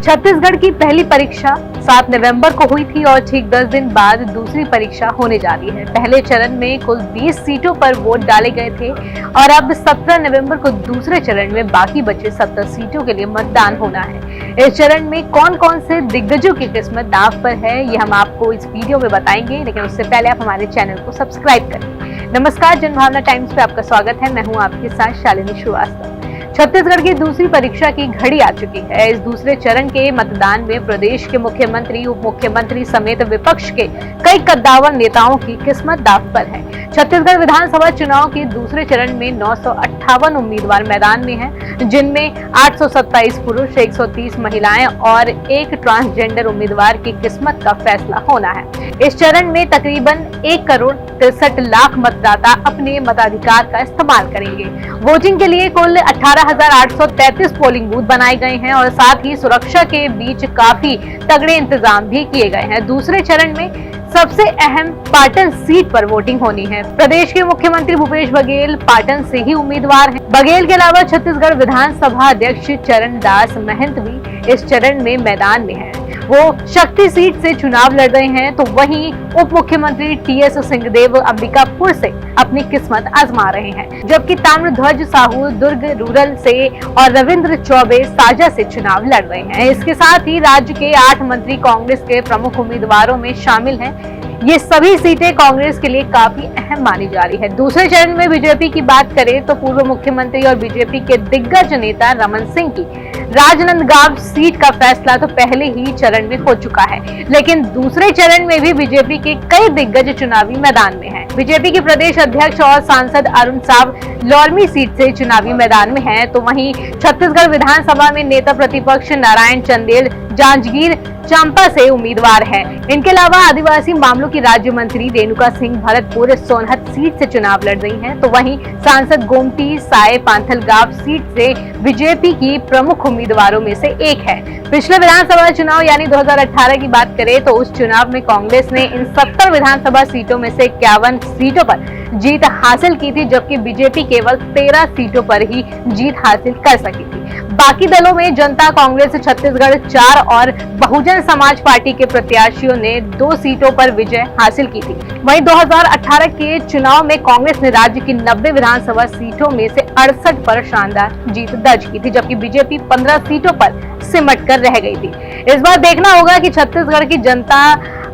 छत्तीसगढ़ की पहली परीक्षा 7 नवंबर को हुई थी और ठीक 10 दिन बाद दूसरी परीक्षा होने जा रही है। पहले चरण में कुल 20 सीटों पर वोट डाले गए थे और अब 17 नवंबर को दूसरे चरण में बाकी बचे 70 सीटों के लिए मतदान होना है। इस चरण में कौन कौन से दिग्गजों की किस्मत दांव पर है, ये हम आपको इस वीडियो में बताएंगे, लेकिन उससे पहले आप हमारे चैनल को सब्सक्राइब करें। नमस्कार, जनभावना टाइम्स पे आपका स्वागत है। मैं हूँ आपके साथ शालिनी श्रीवास्तव। छत्तीसगढ़ की दूसरी परीक्षा की घड़ी आ चुकी है। इस दूसरे चरण के मतदान में प्रदेश के मुख्यमंत्री, उप मुख्यमंत्री समेत विपक्ष के कई कद्दावर नेताओं की किस्मत दांव पर है। छत्तीसगढ़ विधानसभा चुनाव के दूसरे चरण में 958 उम्मीदवार मैदान में हैं, जिनमें 827 पुरुष, 130 महिलाएं और एक ट्रांसजेंडर उम्मीदवार की किस्मत का फैसला होना है। इस चरण में तकरीबन 1,63,00,000 मतदाता अपने मताधिकार का इस्तेमाल करेंगे। वोटिंग के लिए कुल 18,833 पोलिंग बूथ बनाए गए हैं और साथ ही सुरक्षा के बीच काफी तगड़े इंतजाम भी किए गए हैं। दूसरे चरण में सबसे अहम पाटन सीट पर वोटिंग होनी है। प्रदेश के मुख्यमंत्री भूपेश बघेल पाटन से ही उम्मीदवार हैं। बघेल के अलावा छत्तीसगढ़ विधानसभा अध्यक्ष चरणदास महंत भी इस चरण में मैदान में हैं। वो शक्ति सीट से चुनाव लड़ रहे हैं, तो वहीं उप मुख्यमंत्री टीएस सिंहदेव अंबिकापुर से अपनी किस्मत आजमा रहे हैं, जबकि ताम्रध्वज साहू दुर्ग रूरल से और रविंद्र चौबे साजा से चुनाव लड़ रहे हैं। इसके साथ ही राज्य के 8 मंत्री कांग्रेस के प्रमुख उम्मीदवारों में शामिल हैं। ये सभी सीटें कांग्रेस के लिए काफी अहम मानी जा रही है। दूसरे चरण में बीजेपी की बात करें तो पूर्व मुख्यमंत्री और बीजेपी के दिग्गज नेता रमन सिंह की राजनांदगांव सीट का फैसला तो पहले ही चरण में हो चुका है, लेकिन दूसरे चरण में भी बीजेपी के कई दिग्गज चुनावी मैदान में हैं। बीजेपी के प्रदेश अध्यक्ष और सांसद अरुण साव लौरमी सीट से चुनावी मैदान में हैं, तो वहीं छत्तीसगढ़ विधानसभा में नेता प्रतिपक्ष नारायण चंदेल जांजगीर चांपा से उम्मीदवार हैं। इनके अलावा आदिवासी मामलों की राज्य मंत्री रेणुका सिंह भरतपुर सोनहत सीट से चुनाव लड़ रही हैं, तो वहीं सांसद गोमती साय पांथलगांव सीट से बीजेपी की प्रमुख उम्मीदवारों में से एक है। पिछले विधानसभा चुनाव यानी 2018 की बात करें तो उस चुनाव में कांग्रेस ने इन 70 विधानसभा सीटों में से 51 सीटों पर जीत हासिल की थी, जबकि बीजेपी केवल 13 सीटों पर ही जीत हासिल कर सकी थी। बाकी दलों में जनता कांग्रेस छत्तीसगढ़ 4 और बहुजन समाज पार्टी के प्रत्याशियों ने 2 सीटों पर विजय हासिल की थी। वहीं 2018 के चुनाव में कांग्रेस ने राज्य की 90 विधानसभा सीटों में से 68 पर शानदार जीत दर्ज की थी, जबकि बीजेपी 15 सीटों पर सिमट कर रह गई थी। इस बार देखना होगा कि छत्तीसगढ़ की जनता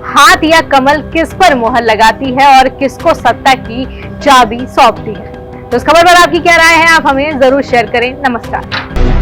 हाथ या कमल किस पर मोहर लगाती है और किसको सत्ता की चाबी सौंपती है। तो इस खबर पर आपकी क्या राय है, आप हमें जरूर शेयर करें। नमस्कार।